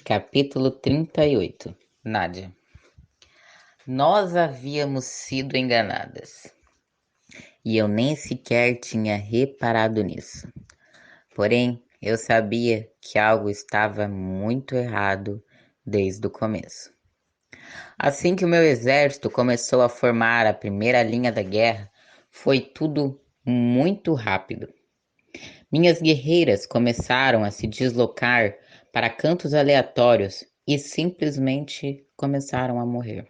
Capítulo 38. Nádia. Nós havíamos sido enganadas, e eu nem sequer tinha reparado nisso. Porém, eu sabia que algo estava muito errado desde o começo. Assim que o meu exército começou a formar a primeira linha da guerra, foi tudo muito rápido. Minhas guerreiras começaram a se deslocar para cantos aleatórios e simplesmente começaram a morrer.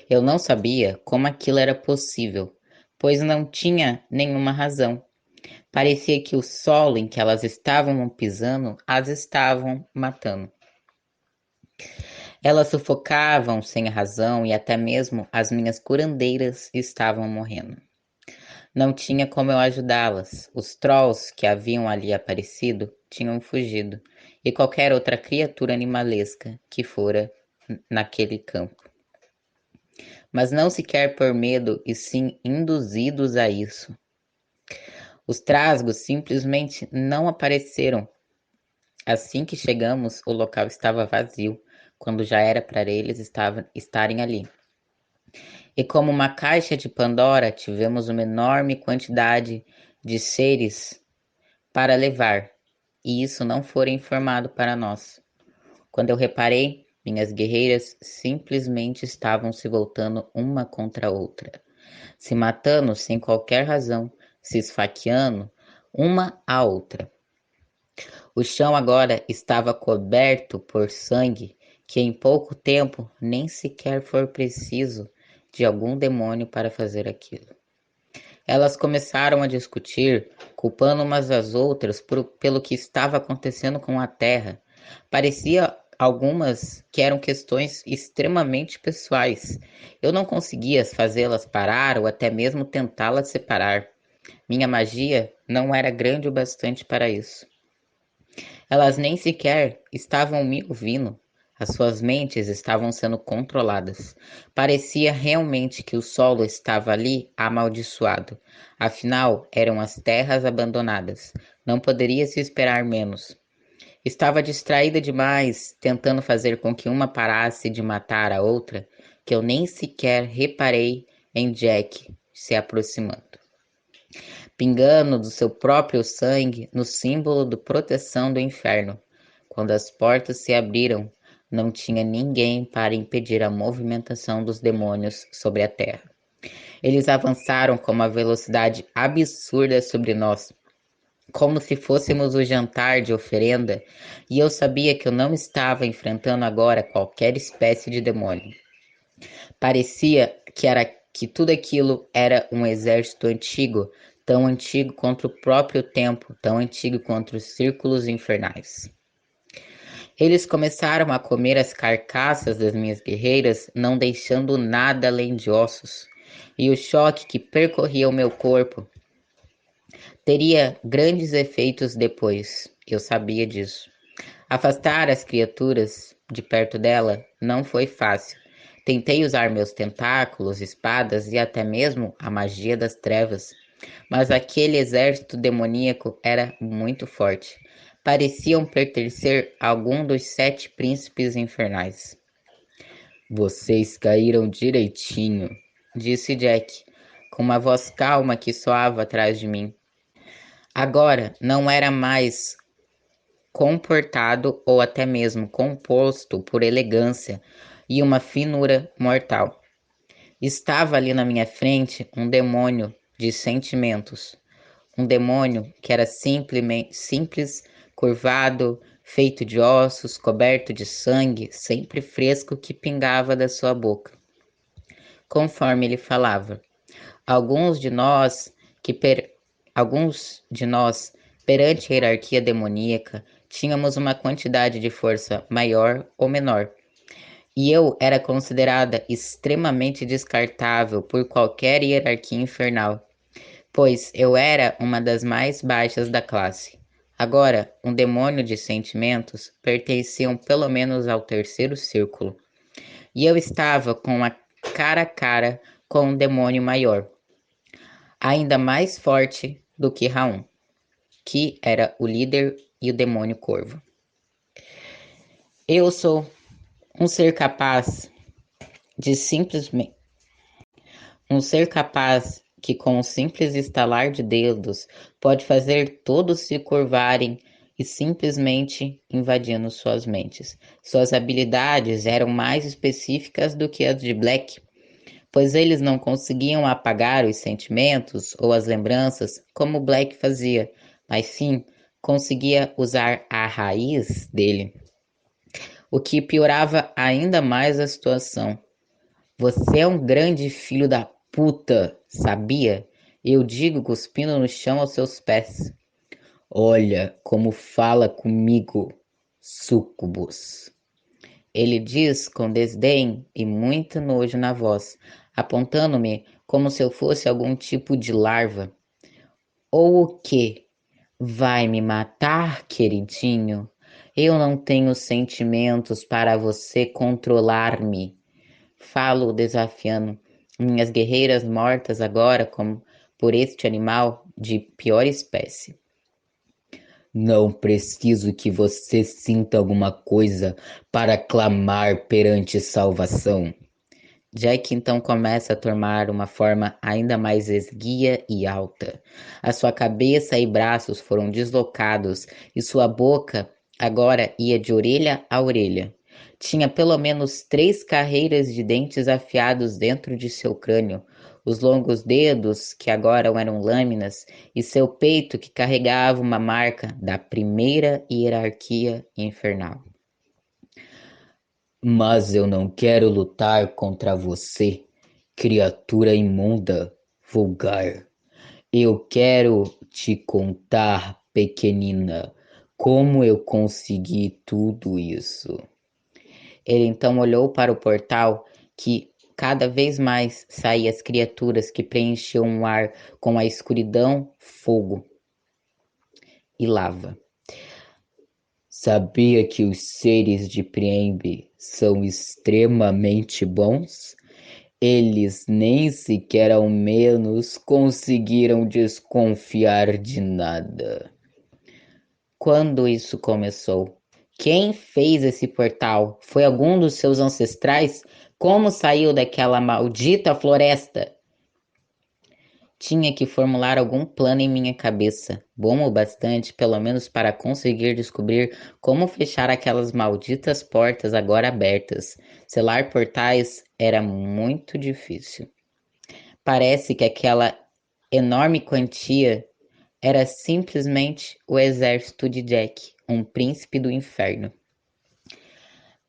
Eu não sabia como aquilo era possível, pois não tinha nenhuma razão. Parecia que o solo em que elas estavam pisando as estavam matando. Elas sufocavam sem razão e até mesmo as minhas curandeiras estavam morrendo. Não tinha como eu ajudá-las. Os trolls que haviam ali aparecido tinham fugido, e qualquer outra criatura animalesca que fora naquele campo. Mas não sequer por medo, e sim induzidos a isso. Os trasgos simplesmente não apareceram. Assim que chegamos, o local estava vazio, quando já era para eles estarem ali. E como uma caixa de Pandora, tivemos uma enorme quantidade de seres para levar, e isso não foi informado para nós. Quando eu reparei, minhas guerreiras simplesmente estavam se voltando uma contra a outra, se matando sem qualquer razão, se esfaqueando uma à outra. O chão agora estava coberto por sangue que em pouco tempo nem sequer foi preciso de algum demônio para fazer aquilo. Elas começaram a discutir, culpando umas às outras pelo que estava acontecendo com a terra. Parecia algumas que eram questões extremamente pessoais. Eu não conseguia fazê-las parar ou até mesmo tentá-las separar. Minha magia não era grande o bastante para isso. Elas nem sequer estavam me ouvindo. As suas mentes estavam sendo controladas. Parecia realmente que o solo estava ali amaldiçoado. Afinal, eram as terras abandonadas. Não poderia se esperar menos. Estava distraída demais, tentando fazer com que uma parasse de matar a outra, que eu nem sequer reparei em Jack se aproximando, pingando do seu próprio sangue no símbolo de proteção do inferno. Quando as portas se abriram, não tinha ninguém para impedir a movimentação dos demônios sobre a terra. Eles avançaram com uma velocidade absurda sobre nós, como se fôssemos o jantar de oferenda, e eu sabia que eu não estava enfrentando agora qualquer espécie de demônio. Parecia que tudo aquilo era um exército antigo, tão antigo quanto o próprio tempo, tão antigo quanto os círculos infernais. Eles começaram a comer as carcaças das minhas guerreiras, não deixando nada além de ossos, e o choque que percorria o meu corpo teria grandes efeitos depois. Eu sabia disso. Afastar as criaturas de perto dela não foi fácil. Tentei usar meus tentáculos, espadas e até mesmo a magia das trevas, mas aquele exército demoníaco era muito forte. Pareciam pertencer a algum dos 7 príncipes infernais. Vocês caíram direitinho, disse Jack, com uma voz calma que soava atrás de mim. Agora não era mais comportado ou até mesmo composto por elegância e uma finura mortal. Estava ali na minha frente um demônio de sentimentos, um demônio que era simples, curvado, feito de ossos, coberto de sangue, sempre fresco que pingava da sua boca, conforme ele falava. Alguns de nós que per... Alguns de nós, perante a hierarquia demoníaca, tínhamos uma quantidade de força maior ou menor, e eu era considerada extremamente descartável por qualquer hierarquia infernal, pois eu era uma das mais baixas da classe. Agora, um demônio de sentimentos pertenciam pelo menos ao terceiro círculo, e eu estava com a cara com um demônio maior, ainda mais forte do que Raum, que era o líder e o demônio corvo. Eu sou um ser capaz de simplesmente um ser capaz que com um simples estalar de dedos pode fazer todos se curvarem e simplesmente invadindo suas mentes. Suas habilidades eram mais específicas do que as de Black, pois eles não conseguiam apagar os sentimentos ou as lembranças como Black fazia, mas sim conseguia usar a raiz dele, o que piorava ainda mais a situação. Você é um grande filho da puta, sabia? Eu digo cuspindo no chão aos seus pés. Olha como fala comigo, súcubus. Ele diz com desdém e muito nojo na voz, apontando-me como se eu fosse algum tipo de larva. Ou o quê? Vai me matar, queridinho? Eu não tenho sentimentos para você controlar-me. Falo desafiando minhas guerreiras mortas agora como por este animal de pior espécie. Não preciso que você sinta alguma coisa para clamar perante salvação. Jack então começa a tomar uma forma ainda mais esguia e alta. A sua cabeça e braços foram deslocados e sua boca agora ia de orelha a orelha. Tinha pelo menos 3 carreiras de dentes afiados dentro de seu crânio, os longos dedos, que agora eram lâminas, e seu peito, que carregava uma marca da primeira hierarquia infernal. Mas eu não quero lutar contra você, criatura imunda, vulgar. Eu quero te contar, pequenina, como eu consegui tudo isso. Ele então olhou para o portal que cada vez mais saía as criaturas que preenchiam o ar com a escuridão, fogo e lava. Sabia que os seres de Priembe são extremamente bons? Eles nem sequer ao menos conseguiram desconfiar de nada. Quando isso começou? Quem fez esse portal? Foi algum dos seus ancestrais? Como saiu daquela maldita floresta? Tinha que formular algum plano em minha cabeça, bom o bastante, pelo menos para conseguir descobrir como fechar aquelas malditas portas agora abertas. Selar portais era muito difícil. Parece que aquela enorme quantia era simplesmente o exército de Jack, um príncipe do inferno.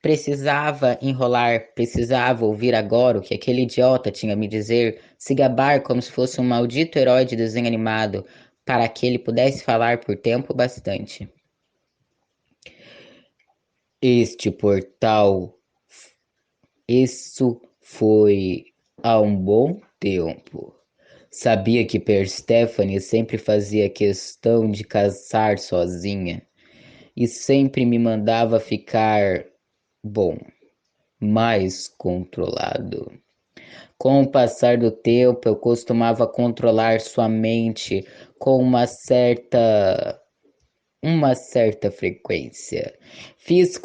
Precisava enrolar, precisava ouvir agora o que aquele idiota tinha a me dizer, se gabar como se fosse um maldito herói de desenho animado, para que ele pudesse falar por tempo bastante. Este portal, isso foi há um bom tempo. Sabia que Perséfone sempre fazia questão de caçar sozinha e sempre me mandava ficar, bom, mais controlado. Com o passar do tempo, eu costumava controlar sua mente com uma certa frequência. Fiz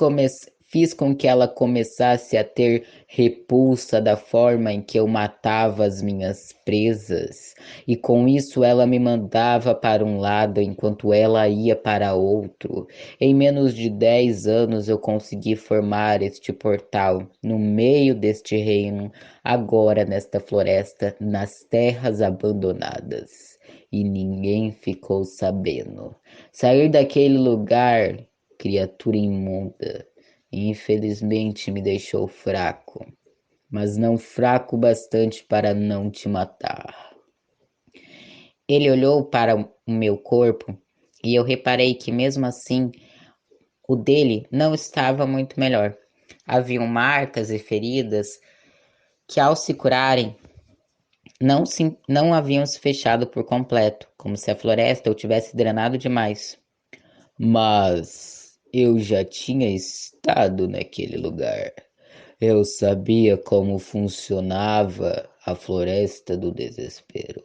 com que ela começasse a ter repulsa da forma em que eu matava as minhas presas, e com isso ela me mandava para um lado enquanto ela ia para outro. Em menos de 10 anos eu consegui formar este portal no meio deste reino, agora nesta floresta, nas terras abandonadas. E ninguém ficou sabendo. Sair daquele lugar, criatura imunda, infelizmente me deixou fraco, mas não fraco bastante para não te matar. Ele olhou para o meu corpo e eu reparei que mesmo assim o dele não estava muito melhor. Haviam marcas e feridas que ao se curarem não haviam se fechado por completo, como se a floresta o tivesse drenado demais. Mas eu já tinha estado naquele lugar. Eu sabia como funcionava a Floresta do Desespero.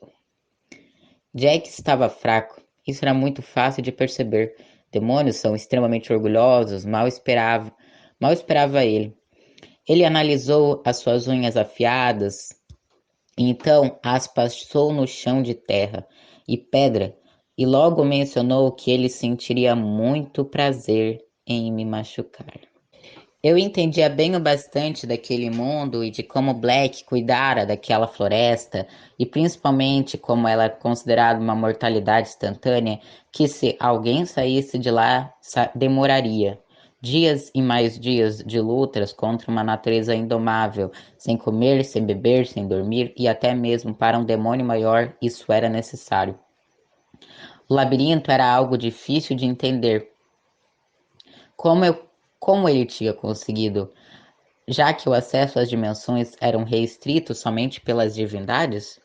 Jack estava fraco. Isso era muito fácil de perceber. Demônios são extremamente orgulhosos, mal esperavam, Mal esperava ele. Ele analisou as suas unhas afiadas, e então as passou no chão de terra e pedra, e logo mencionou que ele sentiria muito prazer em me machucar. Eu entendia bem o bastante daquele mundo e de como Black cuidara daquela floresta, e principalmente como ela é considerada uma mortalidade instantânea, que se alguém saísse de lá, demoraria. Dias e mais dias de lutas contra uma natureza indomável, sem comer, sem beber, sem dormir, e até mesmo para um demônio maior isso era necessário. O labirinto era algo difícil de entender. Como eu, como ele tinha conseguido, já que o acesso às dimensões eram restritos somente pelas divindades?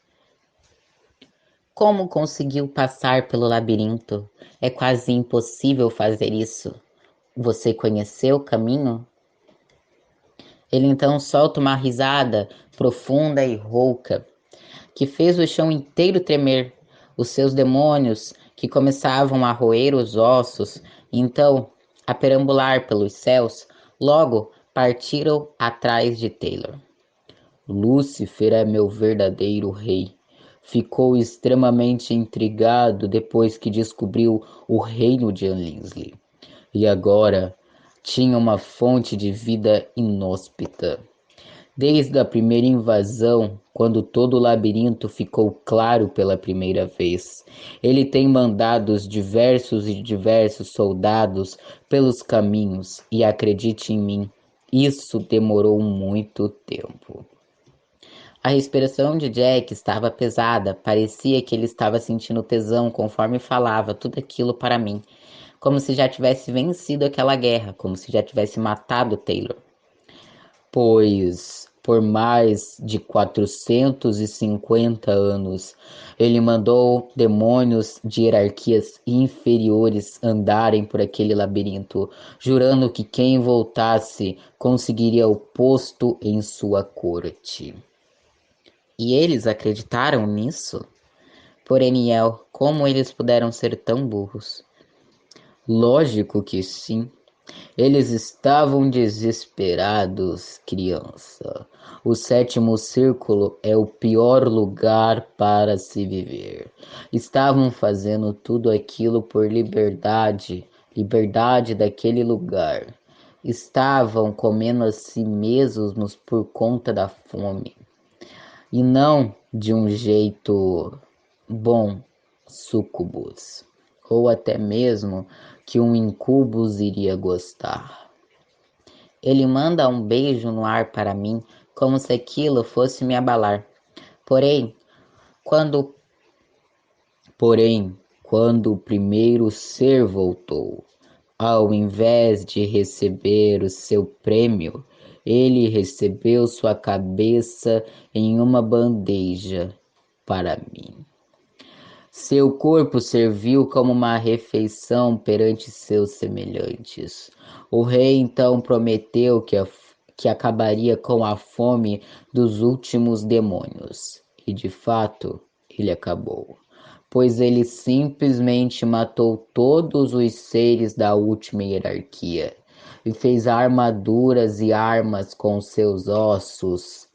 Como conseguiu passar pelo labirinto? É quase impossível fazer isso. Você conheceu o caminho? Ele então solta uma risada profunda e rouca, que fez o chão inteiro tremer. Os seus demônios, que começavam a roer os ossos, e então a perambular pelos céus, logo partiram atrás de Taylor. Lúcifer é meu verdadeiro rei. Ficou extremamente intrigado depois que descobriu o reino de Anlinsley. E agora tinha uma fonte de vida inóspita. Desde a primeira invasão, quando todo o labirinto ficou claro pela primeira vez, ele tem mandado diversos e diversos soldados pelos caminhos, e acredite em mim, isso demorou muito tempo. A respiração de Jack estava pesada, parecia que ele estava sentindo tesão conforme falava tudo aquilo para mim, como se já tivesse vencido aquela guerra, como se já tivesse matado Taylor. Pois, por mais de 450 anos, ele mandou demônios de hierarquias inferiores andarem por aquele labirinto, jurando que quem voltasse conseguiria o posto em sua corte. E eles acreditaram nisso? Porém, como eles puderam ser tão burros? Lógico que sim. Eles estavam desesperados, criança. O sétimo círculo é o pior lugar para se viver. Estavam fazendo tudo aquilo por liberdade, liberdade daquele lugar. Estavam comendo a si mesmos por conta da fome. E não de um jeito bom, sucubus, ou até mesmo que um incubus iria gostar. Ele manda um beijo no ar para mim, como se aquilo fosse me abalar. Porém, quando, quando o primeiro ser voltou, ao invés de receber o seu prêmio, ele recebeu sua cabeça em uma bandeja para mim. Seu corpo serviu como uma refeição perante seus semelhantes. O rei então prometeu que acabaria com a fome dos últimos demônios. E de fato, ele acabou, pois ele simplesmente matou todos os seres da última hierarquia e fez armaduras e armas com seus ossos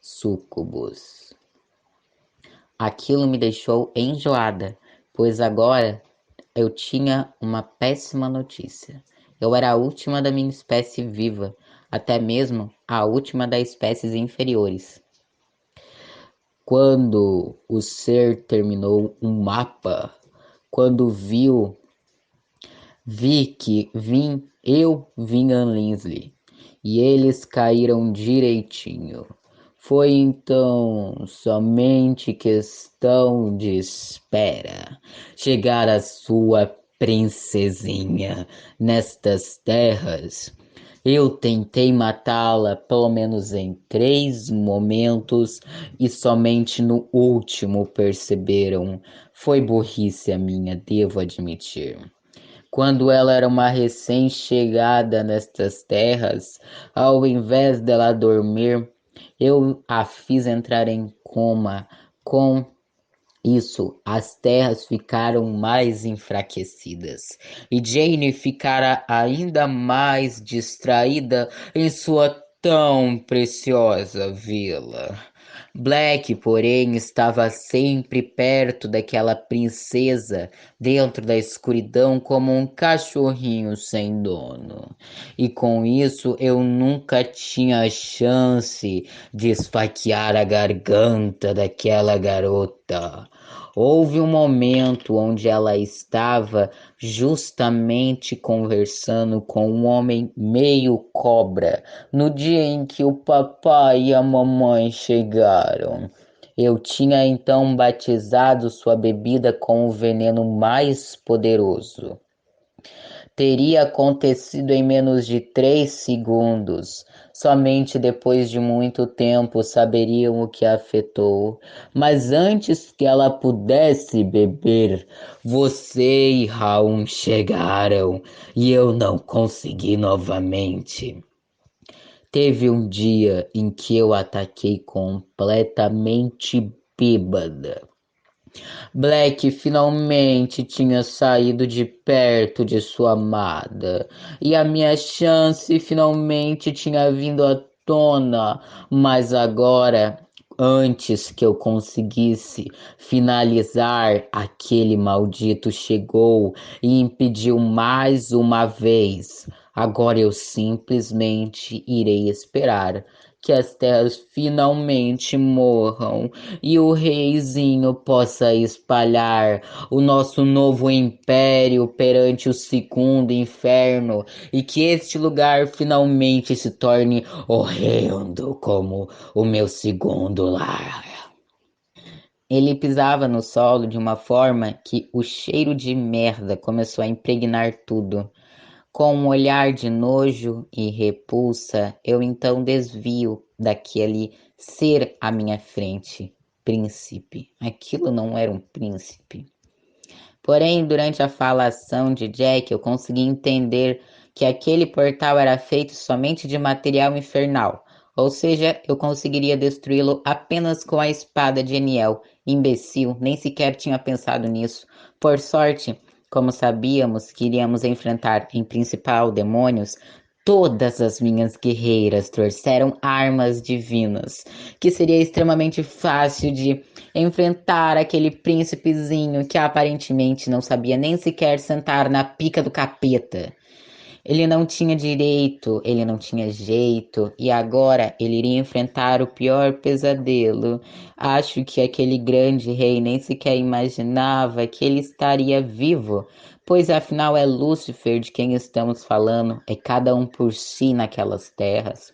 súcubos. Aquilo me deixou enjoada, pois agora eu tinha uma péssima notícia. Eu era a última da minha espécie viva, até mesmo a última das espécies inferiores. Quando o ser terminou um mapa, quando eu vim a Linsley, e eles caíram direitinho. Foi então somente questão de espera chegar a sua princesinha nestas terras. Eu tentei matá-la pelo menos em 3 momentos e somente no último perceberam. Foi burrice a minha, devo admitir. Quando ela era uma recém-chegada nestas terras, ao invés dela dormir, eu a fiz entrar em coma com Isso, as terras ficaram mais enfraquecidas e Jane ficara ainda mais distraída em sua tão preciosa vila. Black, porém, estava sempre perto daquela princesa, dentro da escuridão, como um cachorrinho sem dono. E com isso eu nunca tinha chance de esfaquear a garganta daquela garota. Houve um momento onde ela estava justamente conversando com um homem meio cobra, no dia em que o papai e a mamãe chegaram. Eu tinha então batizado sua bebida com o veneno mais poderoso. Teria acontecido em menos de 3 segundos. Somente depois de muito tempo saberiam o que a afetou. Mas antes que ela pudesse beber, você e Raul chegaram e eu não consegui novamente. Teve um dia em que eu ataquei completamente bêbada. Black finalmente tinha saído de perto de sua amada, e a minha chance finalmente tinha vindo à tona, mas agora, antes que eu conseguisse finalizar, aquele maldito chegou e impediu mais uma vez. Agora eu simplesmente irei esperar que as terras finalmente morram e o reizinho possa espalhar o nosso novo império perante o segundo inferno e que este lugar finalmente se torne horrendo como o meu segundo lar. Ele pisava no solo de uma forma que o cheiro de merda começou a impregnar tudo. Com um olhar de nojo e repulsa, eu então desvio daquele ser à minha frente. Príncipe. Aquilo não era um príncipe. Porém, durante a falação de Jack, eu consegui entender que aquele portal era feito somente de material infernal. Ou seja, eu conseguiria destruí-lo apenas com a espada de Eniel. Imbecil, nem sequer tinha pensado nisso. Por sorte, como sabíamos que iríamos enfrentar em principal demônios, todas as minhas guerreiras trouxeram armas divinas, que seria extremamente fácil de enfrentar aquele príncipezinho que aparentemente não sabia nem sequer sentar na pica do capeta. Ele não tinha direito, ele não tinha jeito, e agora ele iria enfrentar o pior pesadelo. Acho que aquele grande rei nem sequer imaginava que ele estaria vivo, pois afinal é Lúcifer de quem estamos falando, é cada um por si naquelas terras.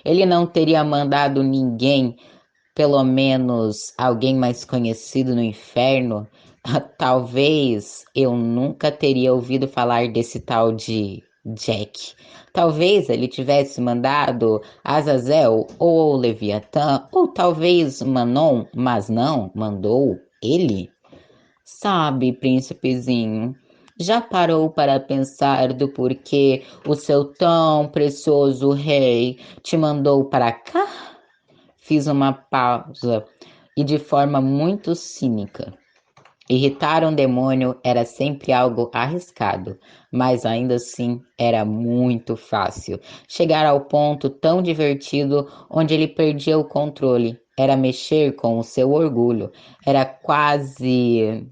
Ele não teria mandado ninguém, pelo menos alguém mais conhecido no inferno. Talvez eu nunca teria ouvido falar desse tal de Jack. Talvez ele tivesse mandado Azazel ou Leviatã, ou talvez Manon, mas não, mandou ele. Sabe, príncipezinho, já parou para pensar do porquê o seu tão precioso rei te mandou para cá? Fiz uma pausa e de forma muito cínica. Irritar um demônio era sempre algo arriscado, mas ainda assim era muito fácil. Chegar ao ponto tão divertido onde ele perdia o controle. Era mexer com o seu orgulho. Era quase.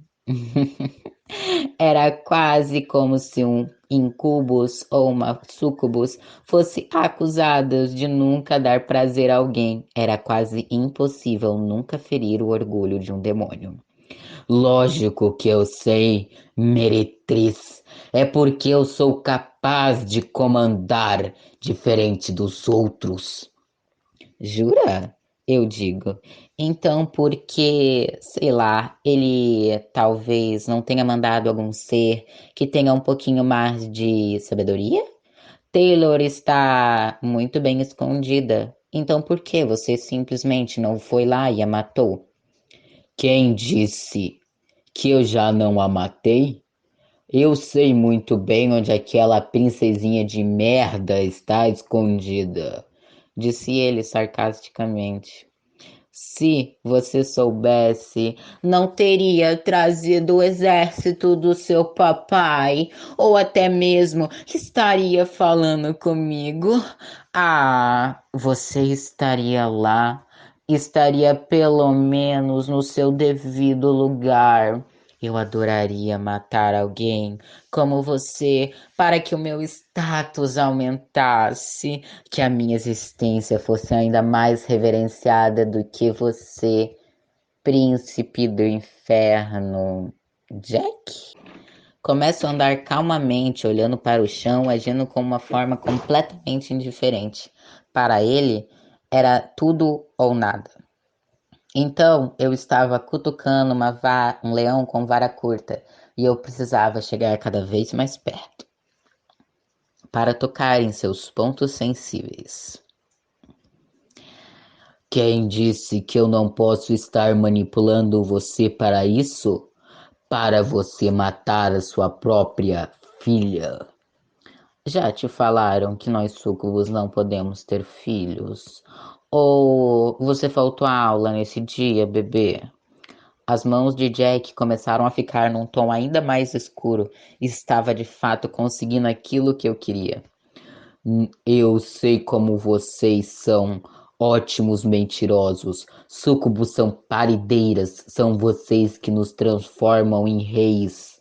Era quase como se um incubus ou uma sucubus fosse acusados de nunca dar prazer a alguém. Era quase impossível nunca ferir o orgulho de um demônio. Lógico que eu sei, meretriz. É porque eu sou capaz de comandar diferente dos outros. Jura? Eu digo. Então, porque, sei lá, ele talvez não tenha mandado algum ser que tenha um pouquinho mais de sabedoria? Taylor está muito bem escondida. Então, por que você simplesmente não foi lá e a matou? Quem disse que eu já não a matei? Eu sei muito bem onde aquela princesinha de merda está escondida, disse ele sarcasticamente. Se você soubesse, não teria trazido o exército do seu papai, ou até mesmo estaria falando comigo. Ah, você estaria lá, estaria pelo menos no seu devido lugar. Eu adoraria matar alguém como você para que o meu status aumentasse, que a minha existência fosse ainda mais reverenciada do que você, príncipe do inferno. Jack? Começo a andar calmamente, olhando para o chão, agindo com uma forma completamente indiferente. Para ele, era tudo ou nada. Então, eu estava cutucando um leão com vara curta, e eu precisava chegar cada vez mais perto para tocar em seus pontos sensíveis. Quem disse que eu não posso estar manipulando você para isso? Para você matar a sua própria filha? Já te falaram que nós súcubos não podemos ter filhos? Ou você faltou a aula nesse dia, bebê? As mãos de Jack começaram a ficar num tom ainda mais escuro. Estava de fato conseguindo aquilo que eu queria. Eu sei como vocês são ótimos mentirosos. Súcubos são parideiras, são vocês que nos transformam em reis.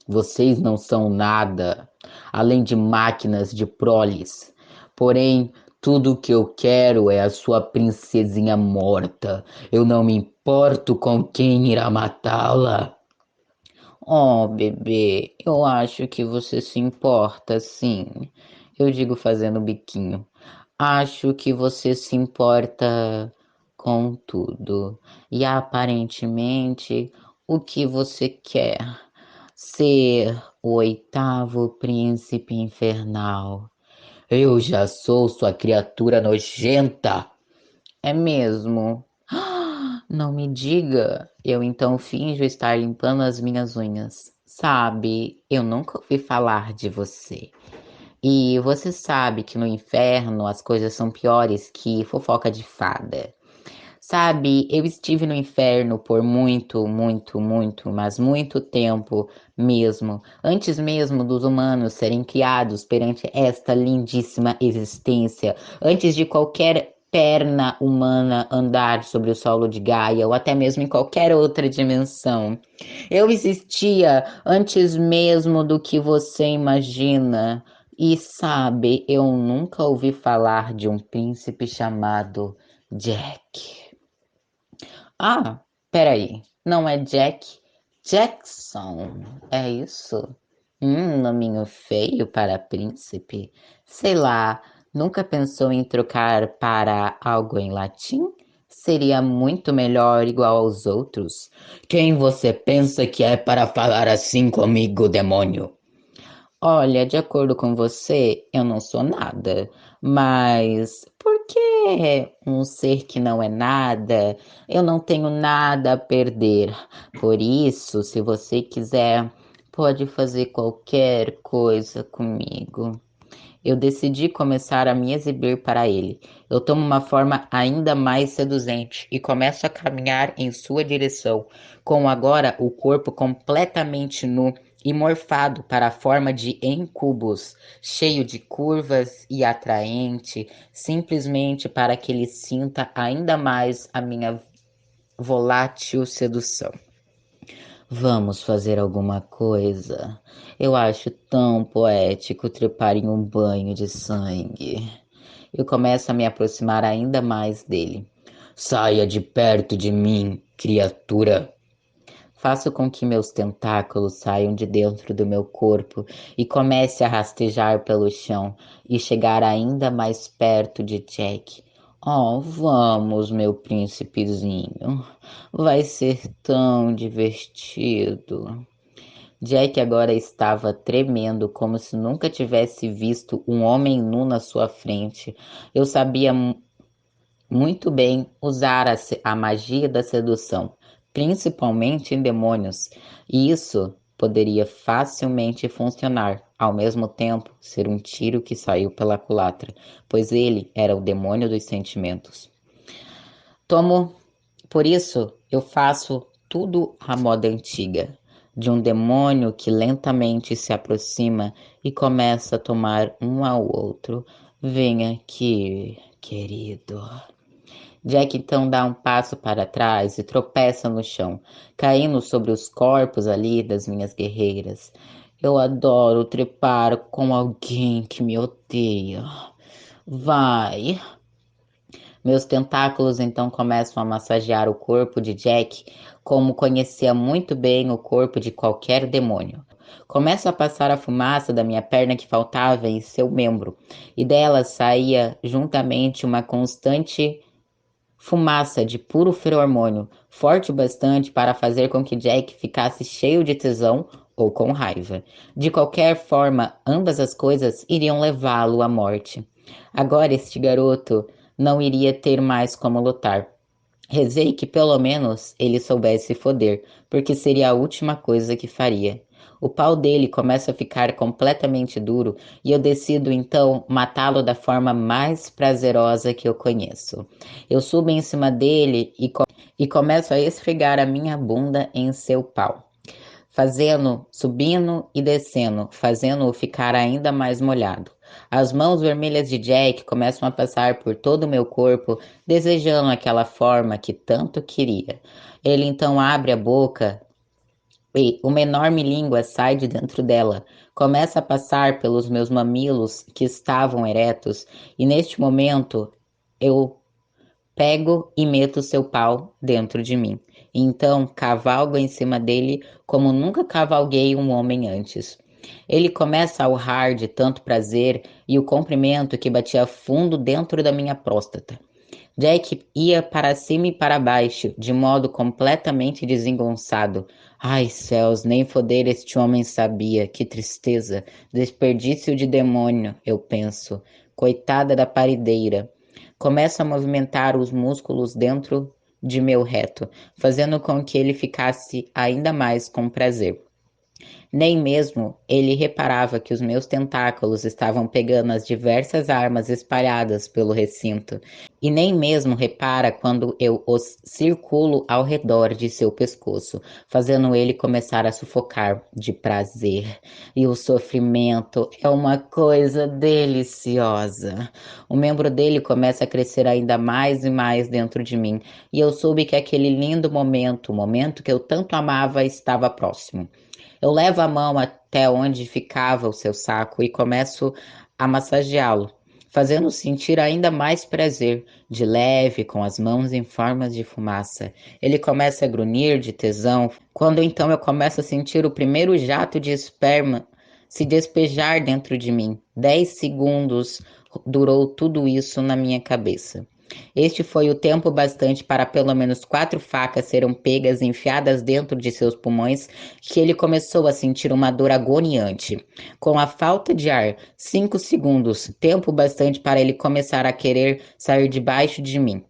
Vocês não são nada, além de máquinas de proles. Porém, tudo o que eu quero é a sua princesinha morta. Eu não me importo com quem irá matá-la. Oh, bebê, eu acho que você se importa, sim. Eu digo fazendo biquinho. Acho que você se importa com tudo. E aparentemente, o que você quer? Ser o oitavo príncipe infernal. Eu já sou sua criatura nojenta. É mesmo? Não me diga. Eu então finjo estar limpando as minhas unhas. Sabe, eu nunca ouvi falar de você. E você sabe que no inferno as coisas são piores que fofoca de fada. Sabe, eu estive no inferno por muito, muito, muito, mas muito tempo mesmo, antes mesmo dos humanos serem criados perante esta lindíssima existência, antes de qualquer perna humana andar sobre o solo de Gaia ou até mesmo em qualquer outra dimensão. Eu existia antes mesmo do que você imagina. E sabe, eu nunca ouvi falar de um príncipe chamado Jack. Ah, peraí. Não é Jack Jackson, é isso? Nominho feio para príncipe. Sei lá, nunca pensou em trocar para algo em latim? Seria muito melhor igual aos outros. Quem você pensa que é para falar assim comigo, demônio? Olha, de acordo com você, eu não sou nada, mas por que um ser que não é nada? Eu não tenho nada a perder. Por isso, se você quiser, pode fazer qualquer coisa comigo. Eu decidi começar a me exibir para ele. Eu tomo uma forma ainda mais seduzente e começo a caminhar em sua direção, com agora o corpo completamente nu e morfado para a forma de incubus, cheio de curvas e atraente, simplesmente para que ele sinta ainda mais a minha volátil sedução. Vamos fazer alguma coisa. Eu acho tão poético trepar em um banho de sangue. Eu começo a me aproximar ainda mais dele. Saia de perto de mim, criatura. Faço com que meus tentáculos saiam de dentro do meu corpo e comece a rastejar pelo chão e chegar ainda mais perto de Jack. Oh, vamos, meu príncipezinho. Vai ser tão divertido. Jack agora estava tremendo, como se nunca tivesse visto um homem nu na sua frente. Eu sabia muito bem usar a magia da sedução, principalmente em demônios, e isso poderia facilmente funcionar, ao mesmo tempo ser um tiro que saiu pela culatra, pois ele era o demônio dos sentimentos. Tomo Por isso, eu faço tudo à moda antiga, de um demônio que lentamente se aproxima e começa a tomar um ao outro. Vem aqui, querido. Jack então dá um passo para trás e tropeça no chão, caindo sobre os corpos ali das minhas guerreiras. Eu adoro trepar com alguém que me odeia. Vai. Meus tentáculos então começam a massagear o corpo de Jack, como conhecia muito bem o corpo de qualquer demônio. Começo a passar a fumaça da minha perna que faltava em seu membro, e dela saía juntamente uma constante fumaça de puro feromônio, forte o bastante para fazer com que Jack ficasse cheio de tesão ou com raiva. De qualquer forma, ambas as coisas iriam levá-lo à morte. Agora este garoto não iria ter mais como lutar. Rezei que pelo menos ele soubesse foder, porque seria a última coisa que faria. O pau dele começa a ficar completamente duro e eu decido então matá-lo da forma mais prazerosa que eu conheço. Eu subo em cima dele e começo a esfregar a minha bunda em seu pau, fazendo, subindo e descendo, fazendo-o ficar ainda mais molhado. As mãos vermelhas de Jack começam a passar por todo o meu corpo, desejando aquela forma que tanto queria. Ele então abre a boca e uma enorme língua sai de dentro dela. Começa a passar pelos meus mamilos que estavam eretos, e neste momento eu pego e meto seu pau dentro de mim. Então cavalgo em cima dele como nunca cavalguei um homem antes. Ele começa a urrar de tanto prazer e o comprimento que batia fundo dentro da minha próstata. Jack ia para cima e para baixo, de modo completamente desengonçado. Ai, céus, nem foder este homem sabia. Que tristeza, desperdício de demônio, eu penso. Coitada da parideira. Começo a movimentar os músculos dentro de meu reto, fazendo com que ele ficasse ainda mais com prazer. Nem mesmo ele reparava que os meus tentáculos estavam pegando as diversas armas espalhadas pelo recinto, e nem mesmo repara quando eu os circulo ao redor de seu pescoço, fazendo ele começar a sufocar de prazer. E o sofrimento é uma coisa deliciosa. O membro dele começa a crescer ainda mais e mais dentro de mim, e eu soube que aquele lindo momento, o momento que eu tanto amava, estava próximo. Eu levo a mão até onde ficava o seu saco e começo a massageá-lo, fazendo sentir ainda mais prazer, de leve, com as mãos em formas de fumaça. Ele começa a grunhir de tesão, quando então eu começo a sentir o primeiro jato de esperma se despejar dentro de mim. 10 segundos durou tudo isso na minha cabeça. Este foi o tempo bastante para pelo menos 4 facas serem pegas e enfiadas dentro de seus pulmões, que ele começou a sentir uma dor agoniante. Com a falta de ar, 5 segundos, tempo bastante para ele começar a querer sair debaixo de mim.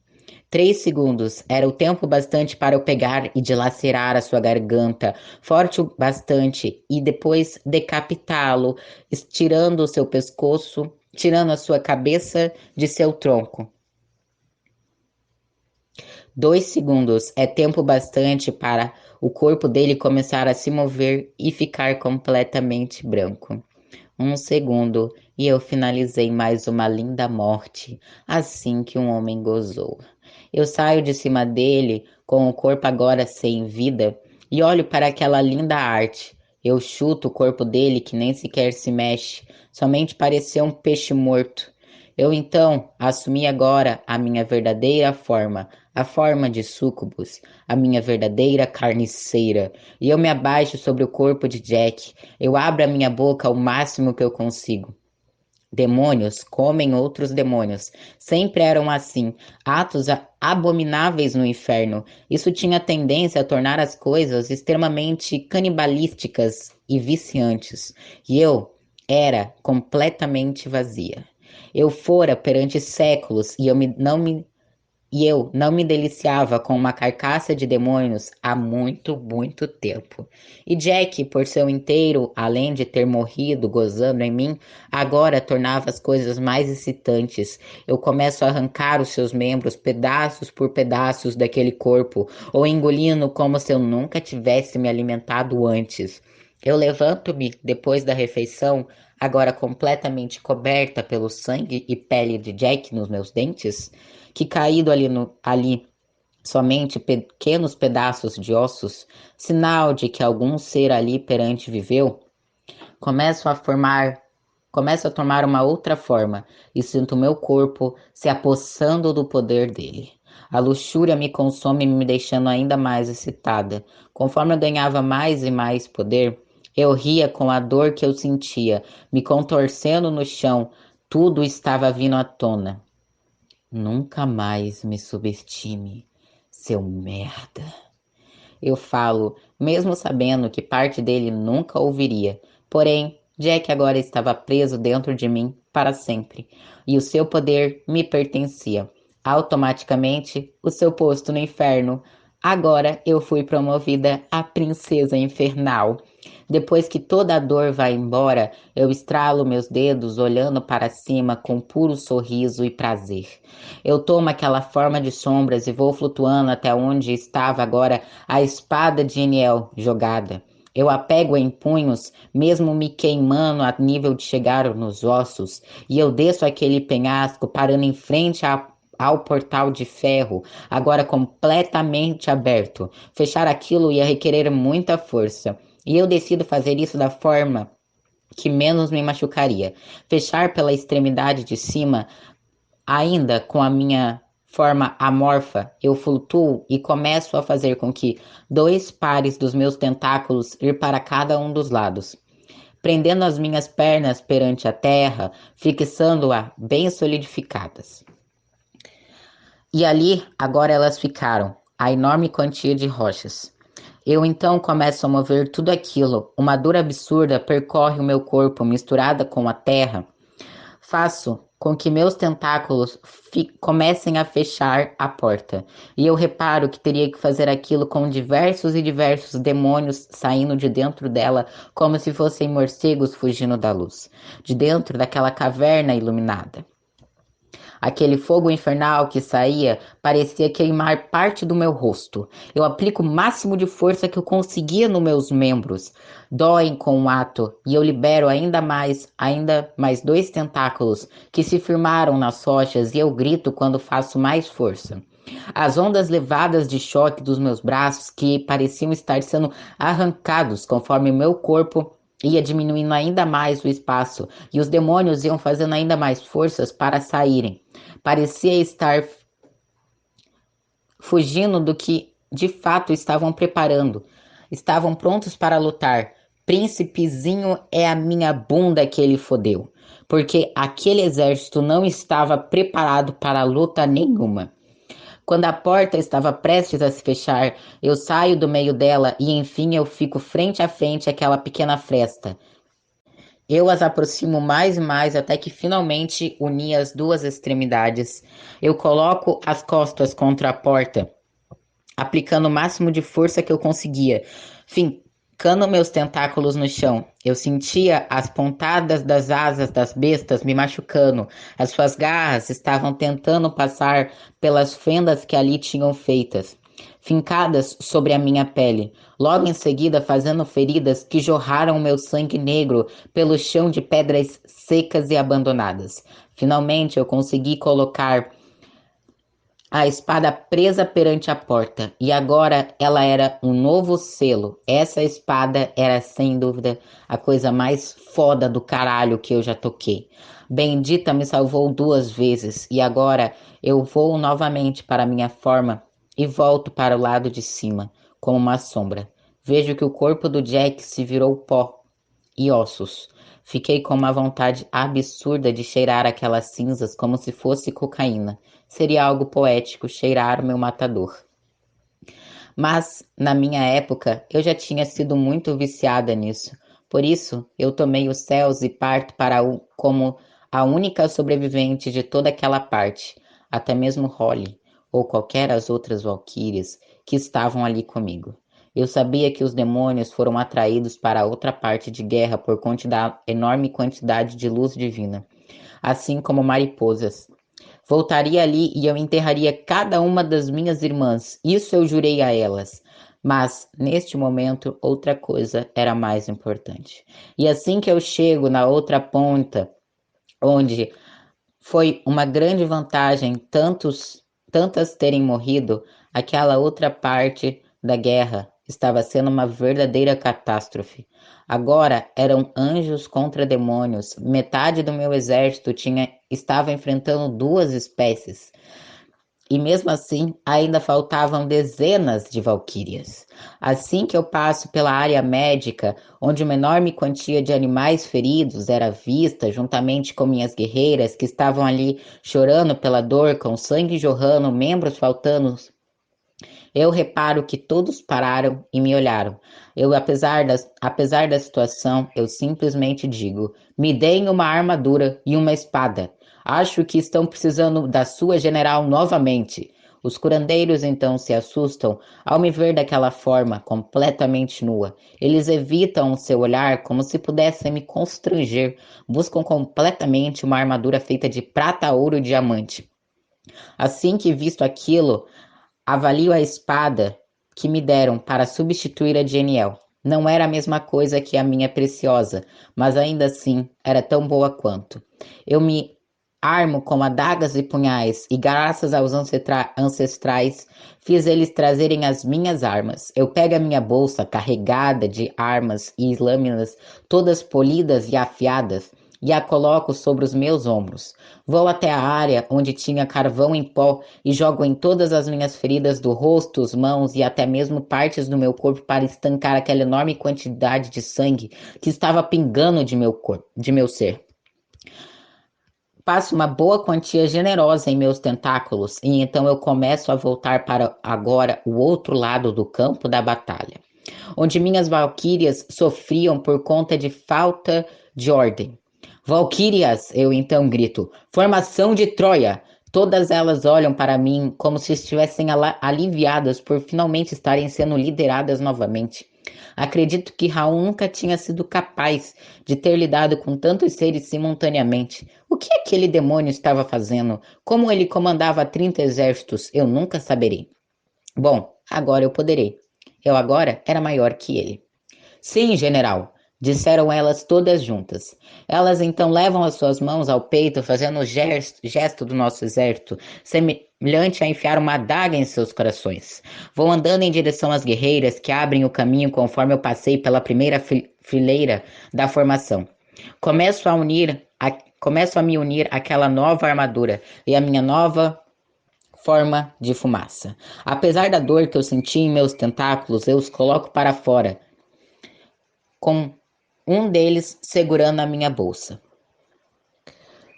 3 segundos era o tempo bastante para eu pegar e dilacerar a sua garganta, forte o bastante, e depois decapitá-lo, estirando o seu pescoço, tirando a sua cabeça de seu tronco. 2 segundos é tempo bastante para o corpo dele começar a se mover e ficar completamente branco. 1 segundo e eu finalizei mais uma linda morte, assim que um homem gozou. Eu saio de cima dele, com o corpo agora sem vida, e olho para aquela linda arte. Eu chuto o corpo dele que nem sequer se mexe, somente parecia um peixe morto. Eu então assumi agora a minha verdadeira forma, a forma de súcubus, a minha verdadeira carniceira, e eu me abaixo sobre o corpo de Jack. Eu abro a minha boca ao máximo que eu consigo. Demônios comem outros demônios. Sempre eram assim, atos abomináveis no inferno. Isso tinha tendência a tornar as coisas extremamente canibalísticas e viciantes. E eu era completamente vazia. Eu fora perante séculos e E eu não me deliciava com uma carcaça de demônios há muito, muito tempo. E Jack, por seu inteiro, além de ter morrido gozando em mim, agora tornava as coisas mais excitantes. Eu começo a arrancar os seus membros, pedaços por pedaços daquele corpo, ou engolindo como se eu nunca tivesse me alimentado antes. Eu levanto-me depois da refeição, agora completamente coberta pelo sangue e pele de Jack nos meus dentes, que caído ali somente pequenos pedaços de ossos, sinal de que algum ser ali perante viveu, começo a formar, começo a tomar uma outra forma e sinto meu corpo se apossando do poder dele. A luxúria me consome, me deixando ainda mais excitada. Conforme eu ganhava mais e mais poder, eu ria com a dor que eu sentia, me contorcendo no chão. Tudo estava vindo à tona. Nunca mais me subestime, seu merda. Eu falo, mesmo sabendo que parte dele nunca ouviria. Porém, Jack agora estava preso dentro de mim para sempre, e o seu poder me pertencia. Automaticamente, o seu posto no inferno. Agora eu fui promovida a princesa infernal. Depois que toda a dor vai embora, eu estralo meus dedos olhando para cima com puro sorriso e prazer. Eu tomo aquela forma de sombras e vou flutuando até onde estava agora a espada de Eniel jogada. Eu a pego em punhos, mesmo me queimando a nível de chegar nos ossos, e eu desço aquele penhasco parando em frente ao portal de ferro, agora completamente aberto. Fechar aquilo ia requerer muita força, e eu decido fazer isso da forma que menos me machucaria. Fechar pela extremidade de cima, ainda com a minha forma amorfa, eu flutuo e começo a fazer com que dois pares dos meus tentáculos ir para cada um dos lados, prendendo as minhas pernas perante a terra, fixando-a bem solidificadas. E ali, agora elas ficaram, a enorme quantia de rochas. Eu então começo a mover tudo aquilo, uma dor absurda percorre o meu corpo misturada com a terra. Faço com que meus tentáculos comecem a fechar a porta. E eu reparo que teria que fazer aquilo com diversos e diversos demônios saindo de dentro dela, como se fossem morcegos fugindo da luz, de dentro daquela caverna iluminada. Aquele fogo infernal que saía parecia queimar parte do meu rosto. Eu aplico o máximo de força que eu conseguia nos meus membros. Doem com o ato e eu libero ainda mais dois tentáculos que se firmaram nas rochas e eu grito quando faço mais força. As ondas levadas de choque dos meus braços, que pareciam estar sendo arrancados conforme o meu corpo ia diminuindo ainda mais o espaço, e os demônios iam fazendo ainda mais forças para saírem. Parecia estar fugindo do que de fato estavam preparando. Estavam prontos para lutar. Príncipezinho é a minha bunda que ele fodeu, porque aquele exército não estava preparado para luta nenhuma. Quando a porta estava prestes a se fechar, eu saio do meio dela e enfim eu fico frente a frente àquela pequena fresta. Eu as aproximo mais e mais até que finalmente uni as duas extremidades. Eu coloco as costas contra a porta, aplicando o máximo de força que eu conseguia, fincando meus tentáculos no chão. Eu sentia as pontadas das asas das bestas me machucando. As suas garras estavam tentando passar pelas fendas que ali tinham feitas, fincadas sobre a minha pele, logo em seguida fazendo feridas que jorraram meu sangue negro pelo chão de pedras secas e abandonadas. Finalmente eu consegui colocar a espada presa perante a porta, e agora ela era um novo selo. Essa espada era sem dúvida a coisa mais foda do caralho que eu já toquei. Bendita me salvou duas vezes, e agora eu vou novamente para minha forma e volto para o lado de cima, como uma sombra. Vejo que o corpo do Jack se virou pó e ossos. Fiquei com uma vontade absurda de cheirar aquelas cinzas como se fosse cocaína. Seria algo poético cheirar o meu matador. Mas, na minha época, eu já tinha sido muito viciada nisso. Por isso, eu tomei os céus e parto como a única sobrevivente de toda aquela parte. Até mesmo Holly, ou qualquer as outras valquírias que estavam ali comigo. Eu sabia que os demônios foram atraídos para outra parte de guerra por conta da enorme quantidade de luz divina, assim como mariposas. Voltaria ali e eu enterraria cada uma das minhas irmãs, isso eu jurei a elas. Mas, neste momento, outra coisa era mais importante. E assim que eu chego na outra ponta, onde foi uma grande vantagem tantas terem morrido, aquela outra parte da guerra estava sendo uma verdadeira catástrofe. Agora eram anjos contra demônios. Metade do meu exército estava enfrentando duas espécies. E mesmo assim, ainda faltavam dezenas de valquírias. Assim que eu passo pela área médica, onde uma enorme quantia de animais feridos era vista, juntamente com minhas guerreiras que estavam ali chorando pela dor, com sangue jorrando, membros faltando, eu reparo que todos pararam e me olharam. Apesar da situação, eu simplesmente digo: me deem uma armadura e uma espada. Acho que estão precisando da sua general novamente. Os curandeiros então se assustam ao me ver daquela forma, completamente nua. Eles evitam o seu olhar como se pudessem me constranger. Buscam completamente uma armadura feita de prata, ouro e diamante. Assim que visto aquilo, avalio a espada que me deram para substituir a de Eniel. Não era a mesma coisa que a minha preciosa, mas ainda assim era tão boa quanto. Eu me armo com adagas e punhais, e graças aos ancestrais, fiz eles trazerem as minhas armas. Eu pego a minha bolsa carregada de armas e lâminas, todas polidas e afiadas, e a coloco sobre os meus ombros. Vou até a área onde tinha carvão em pó e jogo em todas as minhas feridas do rosto, as mãos e até mesmo partes do meu corpo para estancar aquela enorme quantidade de sangue que estava pingando de meu corpo, de meu ser. Passo uma boa quantia generosa em meus tentáculos e então eu começo a voltar para agora o outro lado do campo da batalha, onde minhas valquírias sofriam por conta de falta de ordem. Valquírias, eu então grito, formação de Troia! Todas elas olham para mim como se estivessem aliviadas por finalmente estarem sendo lideradas novamente. Acredito que Raul nunca tinha sido capaz de ter lidado com tantos seres simultaneamente. O que aquele demônio estava fazendo? Como ele comandava 30 exércitos? Eu nunca saberei. Bom, agora eu poderei. Eu agora era maior que ele. Sim, general, disseram elas todas juntas. Elas então levam as suas mãos ao peito, fazendo o gesto do nosso exército, semelhante a enfiar uma adaga em seus corações. Vou andando em direção às guerreiras que abrem o caminho conforme eu passei pela primeira fileira da formação. Começo a me unir àquela nova armadura e à minha nova forma de fumaça. Apesar da dor que eu senti em meus tentáculos, eu os coloco para fora, com um deles segurando a minha bolsa.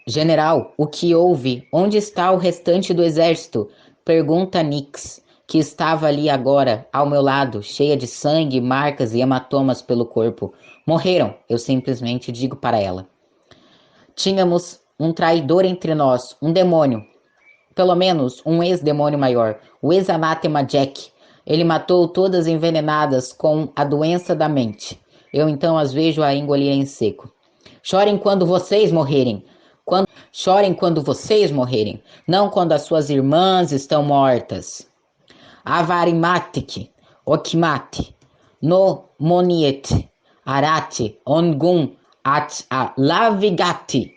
General, o que houve? Onde está o restante do exército? Pergunta Nix, que estava ali agora, ao meu lado, cheia de sangue, marcas e hematomas pelo corpo. Morreram, eu simplesmente digo para ela. Tínhamos um traidor entre nós, um demônio. Pelo menos um ex-demônio maior, o ex-anátema Jack. Ele matou todas envenenadas com a doença da mente. Eu então as vejo a engolir em seco. Chorem quando vocês morrerem. Chorem quando vocês morrerem, não quando as suas irmãs estão mortas. Avarimatic, Okimate, no Moniet, Arate, Ongun, at a Lavigati.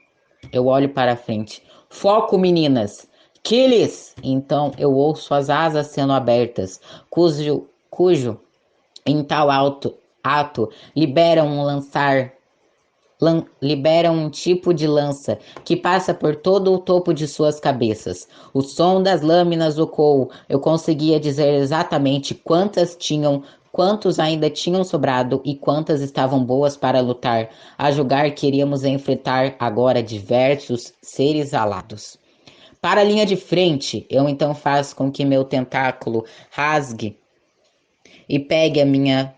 Eu olho para frente. Foco, meninas. Kilis! Então eu ouço as asas sendo abertas, cujo em tal ato liberam um tipo de lança que passa por todo o topo de suas cabeças. O som das lâminas ecoou. Eu conseguia dizer exatamente quantos ainda tinham sobrado e quantas estavam boas para lutar. A julgar que iríamos enfrentar agora diversos seres alados. Para a linha de frente, eu então faço com que meu tentáculo rasgue e pegue a minha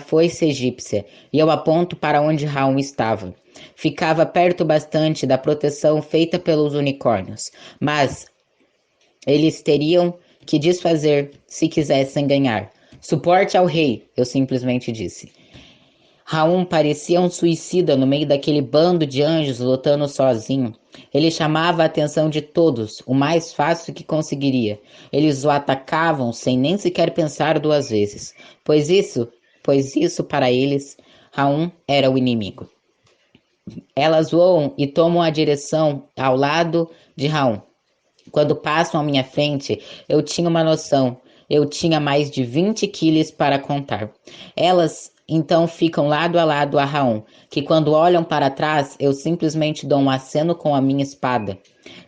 foice egípcia, e eu aponto para onde Raum estava. Ficava perto bastante da proteção feita pelos unicórnios, mas Eles teriam que desfazer se quisessem ganhar. Suporte ao rei, eu simplesmente disse. Raum parecia um suicida no meio daquele bando de anjos lutando sozinho. Ele chamava a atenção de todos, o mais fácil que conseguiria. Eles o atacavam sem nem sequer pensar duas vezes, pois isso para eles, Raum era o inimigo. Elas voam e tomam a direção ao lado de Raum. Quando passam à minha frente, eu tinha uma noção. Eu tinha mais de 20 quilos para contar. Elas então ficam lado a lado a Raon, que quando olham para trás, eu simplesmente dou um aceno com a minha espada.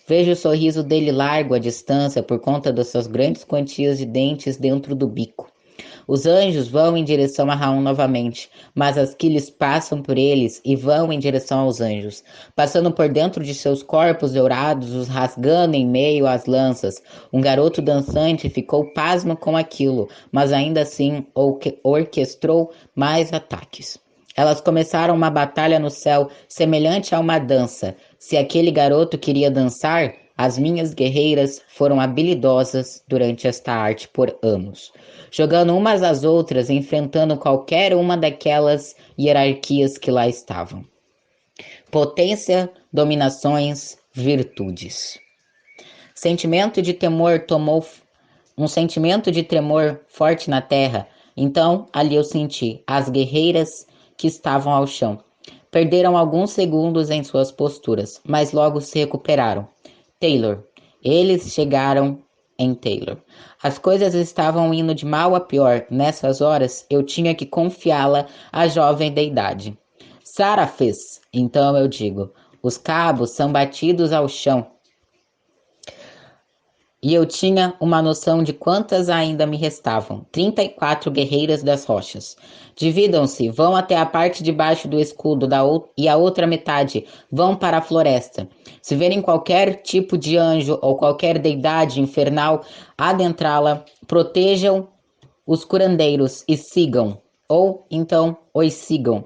Vejo o sorriso dele largo à distância por conta das suas grandes quantias de dentes dentro do bico. Os anjos vão em direção a Raon novamente, mas as Quiles passam por eles e vão em direção aos anjos, passando por dentro de seus corpos dourados, os rasgando em meio às lanças. Um garoto dançante ficou pasmo com aquilo, mas ainda assim orquestrou mais ataques. Elas começaram uma batalha no céu, semelhante a uma dança. Se aquele garoto queria dançar, as minhas guerreiras foram habilidosas durante esta arte por anos, jogando umas às outras, enfrentando qualquer uma daquelas hierarquias que lá estavam. Potência, dominações, virtudes. Sentimento de temor tomou um sentimento de tremor forte na terra. Então, ali eu senti as guerreiras que estavam ao chão. Perderam alguns segundos em suas posturas, mas logo se recuperaram. Taylor. Eles chegaram em Taylor. As coisas estavam indo de mal a pior. Nessas horas, eu tinha que confiá-la à jovem da idade. Sarah fez. Então eu digo. Os cabos são batidos ao chão. E eu tinha uma noção de quantas ainda me restavam. 34 guerreiras das rochas. Dividam-se, vão até a parte de baixo do escudo e a outra metade vão para a floresta. Se verem qualquer tipo de anjo ou qualquer deidade infernal adentrá-la, protejam os curandeiros e sigam. Ou então os sigam.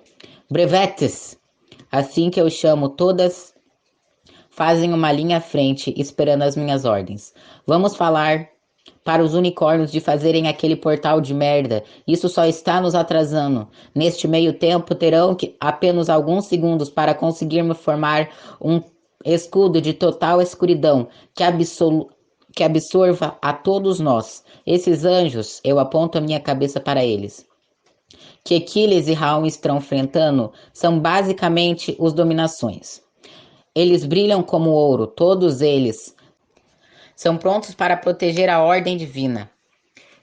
Brevetes, assim que eu chamo todas, fazem uma linha à frente, esperando as minhas ordens. Vamos falar para os unicórnios de fazerem aquele portal de merda. Isso só está nos atrasando. Neste meio tempo, terão apenas alguns segundos para conseguirmos formar um escudo de total escuridão que absorva a todos nós. Esses anjos, eu aponto a minha cabeça para eles, que Aquiles e Raon estão enfrentando, são basicamente os dominações. Eles brilham como ouro, todos eles são prontos para proteger a ordem divina.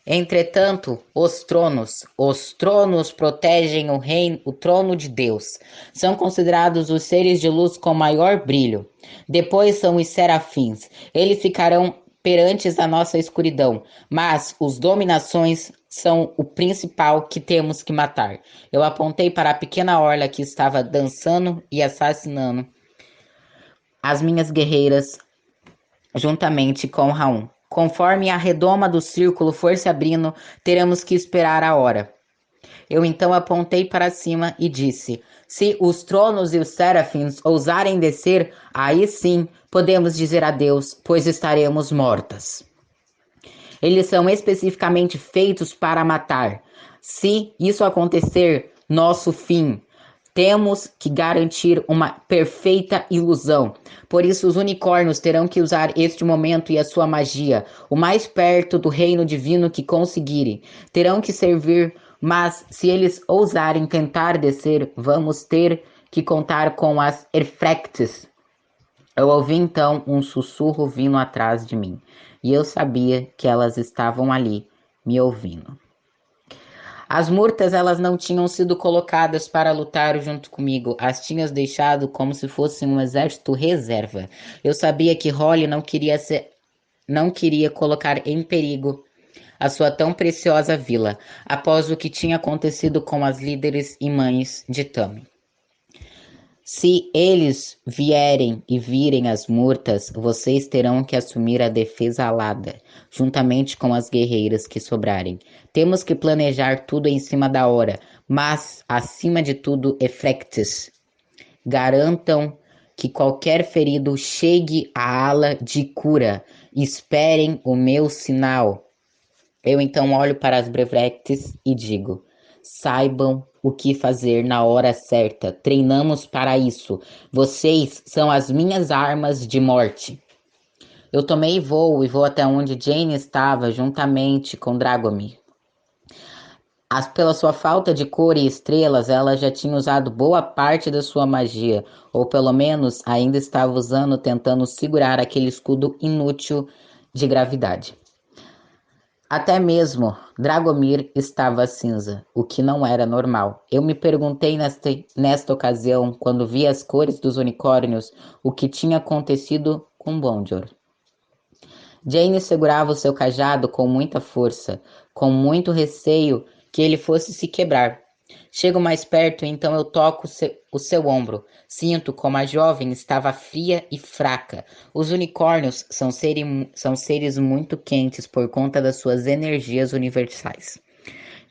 Entretanto, os tronos protegem o reino, o trono de Deus. São considerados os seres de luz com maior brilho. Depois são os serafins. Eles ficarão perantes a nossa escuridão, mas os dominações são o principal que temos que matar. Eu apontei para a pequena orla que estava dançando e assassinando as minhas guerreiras juntamente com Raum. Conforme a redoma do círculo for se abrindo, teremos que esperar a hora. Eu então apontei para cima e disse: se os tronos e os serafins ousarem descer, aí sim podemos dizer adeus, pois estaremos mortas. Eles são especificamente feitos para matar. Se isso acontecer, nosso fim. Temos que garantir uma perfeita ilusão. Por isso, os unicórnios terão que usar este momento e a sua magia, o mais perto do reino divino que conseguirem. Terão que servir, mas se eles ousarem tentar descer, vamos ter que contar com as Erfrectes. Eu ouvi então um sussurro vindo atrás de mim, e eu sabia que elas estavam ali, me ouvindo. As murtas, elas não tinham sido colocadas para lutar junto comigo, as tinhas deixado como se fossem um exército reserva. Eu sabia que Holly não queria colocar em perigo a sua tão preciosa vila, após o que tinha acontecido com as líderes e mães de Tammy. Se eles vierem e virem as murtas, vocês terão que assumir a defesa alada, juntamente com as guerreiras que sobrarem. Temos que planejar tudo em cima da hora, mas, acima de tudo, Efrectes, garantam que qualquer ferido chegue à ala de cura. Esperem o meu sinal. Eu então olho para as brevectes e digo: saibam o que fazer na hora certa. Treinamos para isso. Vocês são as minhas armas de morte. Eu tomei voo e vou até onde Jane estava, juntamente com Dragomir. Pela sua falta de cor e estrelas, ela já tinha usado boa parte da sua magia, ou pelo menos ainda estava usando, tentando segurar aquele escudo inútil de gravidade. Até mesmo Dragomir estava cinza, o que não era normal. Eu me perguntei nesta ocasião, quando vi as cores dos unicórnios, o que tinha acontecido com Bonjor. Jane segurava o seu cajado com muita força, com muito receio que ele fosse se quebrar. Chego mais perto e então eu toco o seu ombro. Sinto como a jovem estava fria e fraca. Os unicórnios são seres muito quentes por conta das suas energias universais.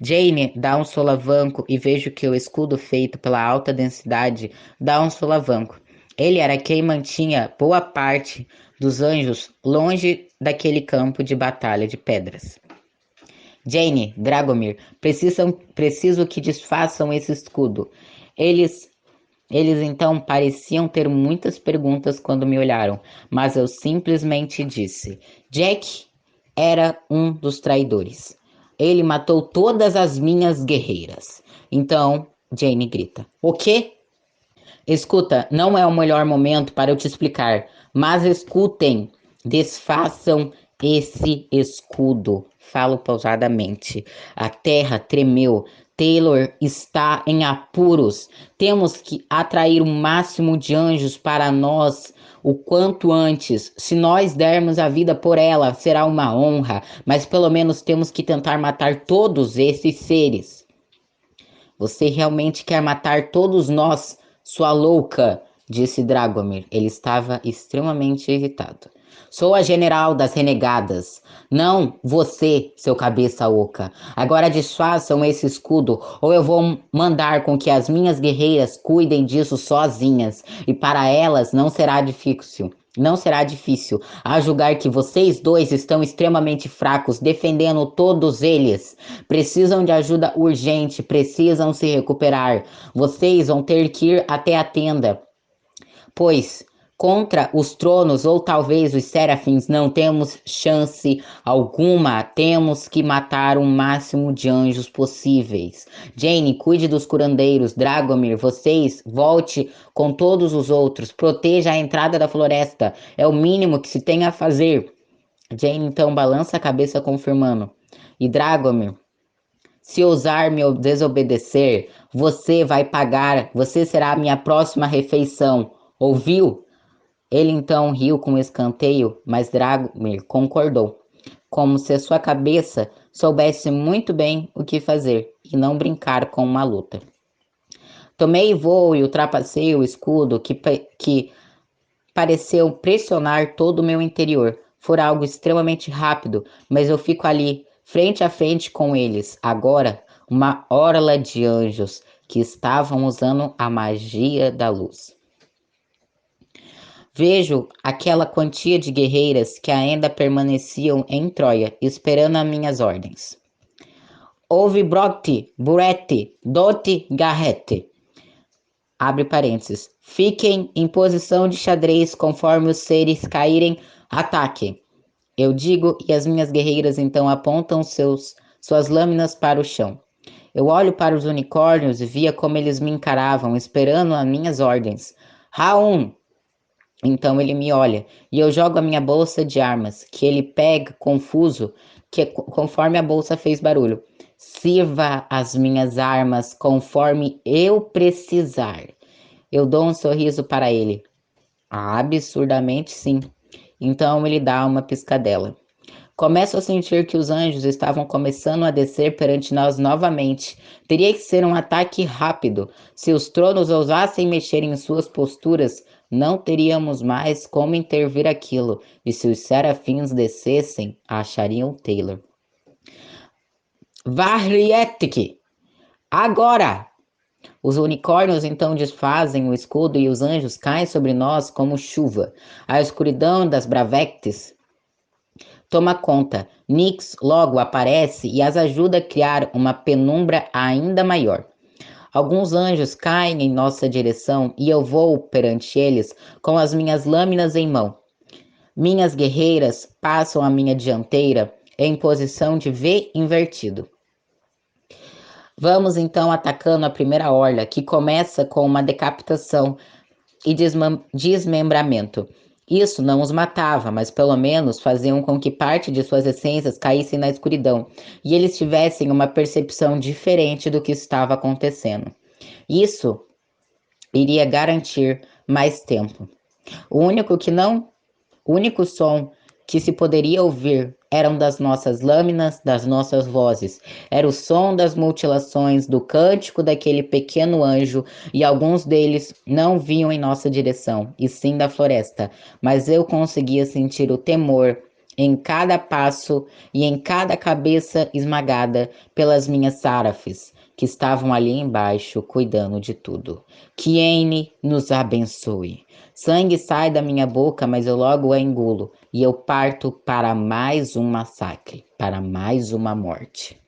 Jane dá um solavanco e vejo que o escudo feito pela alta densidade dá um solavanco. Ele era quem mantinha boa parte dos anjos longe daquele campo de batalha de pedras. Jane, Dragomir, preciso que desfaçam esse escudo. Eles então pareciam ter muitas perguntas quando me olharam, mas eu simplesmente disse: Jack era um dos traidores. Ele matou todas as minhas guerreiras. Então, Jane grita: o quê? Escuta, não é o melhor momento para eu te explicar, mas escutem, desfaçam esse escudo. Falo pausadamente. A terra tremeu. Taylor está em apuros. Temos que atrair o máximo de anjos para nós o quanto antes. Se nós dermos a vida por ela, será uma honra, mas pelo menos temos que tentar matar todos esses seres. Você realmente quer matar todos nós, sua louca? Disse Dragomir. Ele estava extremamente irritado. Sou a general das renegadas. Não você, seu cabeça oca. Agora desfaçam esse escudo ou eu vou mandar com que as minhas guerreiras cuidem disso sozinhas. E para elas não será difícil. Não será difícil, a julgar que vocês dois estão extremamente fracos, defendendo todos eles. Precisam de ajuda urgente, precisam se recuperar. Vocês vão ter que ir até a tenda, pois contra os tronos ou talvez os serafins não temos chance alguma. Temos que matar o máximo de anjos possíveis. Jane, cuide dos curandeiros. Dragomir, vocês volte com todos os outros. Proteja a entrada da floresta. É o mínimo que se tem a fazer. Jane então balança a cabeça confirmando. E Dragomir, se ousar me desobedecer, você vai pagar. Você será a minha próxima refeição. Ouviu? Ele então riu com escanteio, mas Dragomir concordou, como se a sua cabeça soubesse muito bem o que fazer e não brincar com uma luta. Tomei voo e ultrapassei o escudo que pareceu pressionar todo o meu interior. Foi algo extremamente rápido, mas eu fico ali, frente a frente com eles, agora uma orla de anjos que estavam usando a magia da luz. Vejo aquela quantia de guerreiras que ainda permaneciam em Troia, esperando as minhas ordens. Ouve Brocte, Burete, Dote, Garrete. Abre parênteses. Fiquem em posição de xadrez conforme os seres caírem, ataquem. Eu digo e as minhas guerreiras então apontam suas lâminas para o chão. Eu olho para os unicórnios e via como eles me encaravam, esperando as minhas ordens. Raum! Então ele me olha e eu jogo a minha bolsa de armas, que ele pega confuso, conforme a bolsa fez barulho. Sirva as minhas armas conforme eu precisar. Eu dou um sorriso para ele. Absurdamente sim. Então ele dá uma piscadela. Começo a sentir que os anjos estavam começando a descer perante nós novamente. Teria que ser um ataque rápido. Se os tronos ousassem mexer em suas posturas, não teríamos mais como intervir aquilo. E se os serafins descessem, achariam Taylor. Varrietic! Agora! Os unicórnios então desfazem o escudo e os anjos caem sobre nós como chuva. A escuridão das Bravectes toma conta. Nyx logo aparece e as ajuda a criar uma penumbra ainda maior. Alguns anjos caem em nossa direção e eu vou perante eles com as minhas lâminas em mão. Minhas guerreiras passam à minha dianteira em posição de V invertido. Vamos então atacando a primeira orla, que começa com uma decapitação e desmembramento. Isso não os matava, mas pelo menos faziam com que parte de suas essências caíssem na escuridão e eles tivessem uma percepção diferente do que estava acontecendo. Isso iria garantir mais tempo. O único que não O único som que se poderia ouvir eram das nossas lâminas, das nossas vozes. Era o som das mutilações, do cântico daquele pequeno anjo, e alguns deles não vinham em nossa direção, e sim da floresta. Mas eu conseguia sentir o temor em cada passo e em cada cabeça esmagada pelas minhas sárafes, que estavam ali embaixo cuidando de tudo. Que N nos abençoe. Sangue sai da minha boca, mas eu logo a engulo, e eu parto para mais um massacre, para mais uma morte.